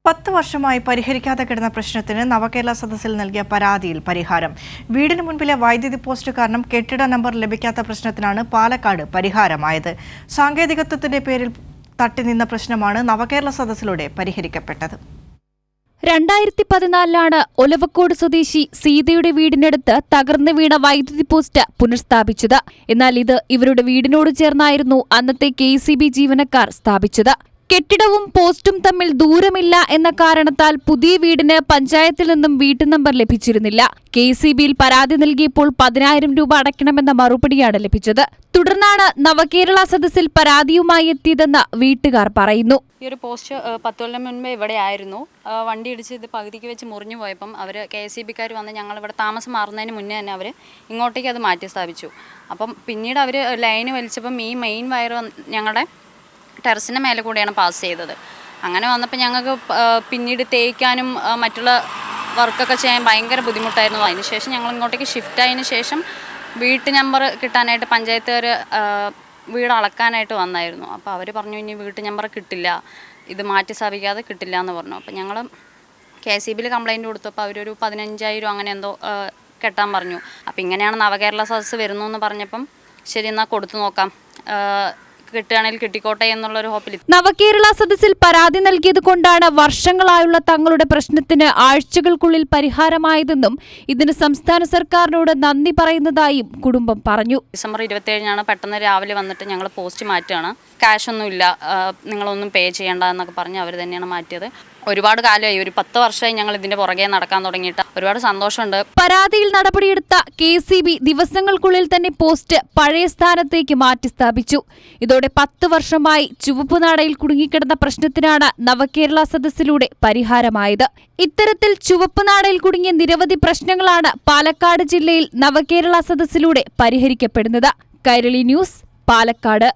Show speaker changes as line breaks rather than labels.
10 വർഷമായി പരിഹരിക്കാതെ കിടന്ന പ്രശ്നത്തിന് നവകേരള സദസ്സിൽ നൽകിയ പരാതിയിൽ പരിഹാരം. വീടിന് മുൻപിലെ വൈദ്യുതി പോസ്റ്റ് കാരണം കെട്ടിട നമ്പർ ലഭിക്കാത്ത പ്രശ്നത്തിനാണ് പാലക്കാട് പരിഹാരമായത്. സാങ്കേതികത്വത്തിന്റെ പേരിൽ തട്ടിനിന്ന പ്രശ്നമാണ് നവകേരള സദസ്സിലൂടെ പരിഹരിക്കപ്പെട്ടത്.
2014 ഒലവക്കോട് സ്വദേശി സീതയുടെ വീടിനടുത്ത് തകർന്നു വീണ വൈദ്യുതി പോസ്റ്റ് പുനഃസ്ഥാപിച്ചത്. എന്നാൽ ഇത് ഇവരുടെ വീടിനോട് ചേർന്നായിരുന്നു അന്നത്തെ KEB ജീവനക്കാർ സ്ഥാപിച്ചത്. കെട്ടിടവും പോസ്റ്റും തമ്മിൽ ദൂരമില്ല എന്ന കാരണത്താൽ പുതിയ വീടിന് പഞ്ചായത്തിൽ നിന്നും വീട്ടു നമ്പർ ലഭിച്ചിരുന്നില്ല. KEBയിൽ പരാതി നൽകിയപ്പോൾ 10,000 രൂപ അടയ്ക്കണമെന്ന മറുപടിയാണ് ലഭിച്ചത്. തുടർന്നാണ് നവകേരള സദസ്സിൽ പരാതിയുമായി എത്തിയതെന്ന് വീട്ടുകാർ പറയുന്നു.
ഈ ഒരു പോസ്റ്റ് 10 കൊല്ലം മുൻപേ ഇവിടെ ആയിരുന്നു. വണ്ടി ഇടിച്ച് ഇത് പകുതിക്ക് വെച്ച് മുറിഞ്ഞു പോയപ്പം അവർ KEBക്കാർ വന്ന് ഞങ്ങളിവിടെ താമസം മാറുന്നതിന് മുന്നേ തന്നെ അവർ ഇങ്ങോട്ടേക്ക് അത് മാറ്റി സ്ഥാപിച്ചു. അപ്പം പിന്നീട് അവർ ലൈന് വലിച്ചപ്പം ഈ മെയിൻ വയർ ഞങ്ങളുടെ ടെറസിൻ്റെ മേലെ കൂടെയാണ് പാസ് ചെയ്തത്. അങ്ങനെ വന്നപ്പോൾ ഞങ്ങൾക്ക് പിന്നീട് തേയ്ക്കാനും മറ്റുള്ള വർക്കൊക്കെ ചെയ്യാൻ ഭയങ്കര ബുദ്ധിമുട്ടായിരുന്നു. അതിനുശേഷം ഞങ്ങൾ ഇങ്ങോട്ടേക്ക് ഷിഫ്റ്റ് ആയതിനു ശേഷം വീട്ടു നമ്പർ കിട്ടാനായിട്ട് പഞ്ചായത്തുകാർ വീട് അളക്കാനായിട്ട് വന്നായിരുന്നു. അപ്പോൾ അവർ പറഞ്ഞു ഇനി വീട്ടു നമ്പർ കിട്ടില്ല, ഇത് മാറ്റി സ്ഥാപിക്കാതെ കിട്ടില്ല എന്ന് പറഞ്ഞു. അപ്പോൾ ഞങ്ങൾ KEBയിൽ കംപ്ലയിൻറ്റ് കൊടുത്തപ്പോൾ അവരൊരു 15,000 അങ്ങനെ എന്തോ കെട്ടാൻ പറഞ്ഞു. അപ്പോൾ ഇങ്ങനെയാണ് നവകേരള സദസ്സ് വരുന്നു എന്ന് പറഞ്ഞപ്പം ശരി എന്നാൽ കൊടുത്തു നോക്കാം, കിട്ടുകയാണെങ്കിൽ കിട്ടിക്കോട്ടെ എന്നുള്ളൊരു ഹോപ്പിൽ.
നവകേരള സദസ്സിൽ പരാതി നൽകിയത് കൊണ്ടാണ് വർഷങ്ങളായുള്ള തങ്ങളുടെ പ്രശ്നത്തിന് ആഴ്ചകൾക്കുള്ളിൽ പരിഹാരമായതെന്നും ഇതിന് സംസ്ഥാന സർക്കാരിനോട് നന്ദി പറയുന്നതായും കുടുംബം പറഞ്ഞു.
ഡിസംബർ 27 പെട്ടെന്ന് രാവിലെ വന്നിട്ട് ഞങ്ങൾ പോസ്റ്റ് മാറ്റുകയാണ്, ക്യാഷൊന്നുമില്ല, നിങ്ങളൊന്നും പേ ചെയ്യേണ്ട എന്നൊക്കെ പറഞ്ഞ് അവർ തന്നെയാണ് മാറ്റിയത്. ഒരുപാട് കാലമായി, ഒരു 10 വർഷമായി ഞങ്ങൾ ഇതിന്റെ പുറകെ നടക്കാൻ തുടങ്ങിയിട്ട് ഒരുപാട് സന്തോഷമുണ്ട്.
പരാതിയിൽ നടപടിയെടുത്ത KEB ദിവസങ്ങൾക്കുള്ളിൽ തന്നെ പോസ്റ്റ് പഴയ സ്ഥാനത്തേക്ക് മാറ്റി സ്ഥാപിച്ചു. ഇതോടെ 10 വർഷമായി ചുവപ്പുനാടയിൽ കുടുങ്ങിക്കിടന്ന പ്രശ്നത്തിനാണ് നവകേരള സദസ്സിലൂടെ പരിഹാരമായത്. ഇത്തരത്തിൽ ചുവപ്പുനാടയിൽ കുടുങ്ങിയ നിരവധി പ്രശ്നങ്ങളാണ് പാലക്കാട് ജില്ലയിൽ നവകേരള സദസ്സിലൂടെ പരിഹരിക്കപ്പെടുന്നത്. കൈരളി ന്യൂസ്, പാലക്കാട്.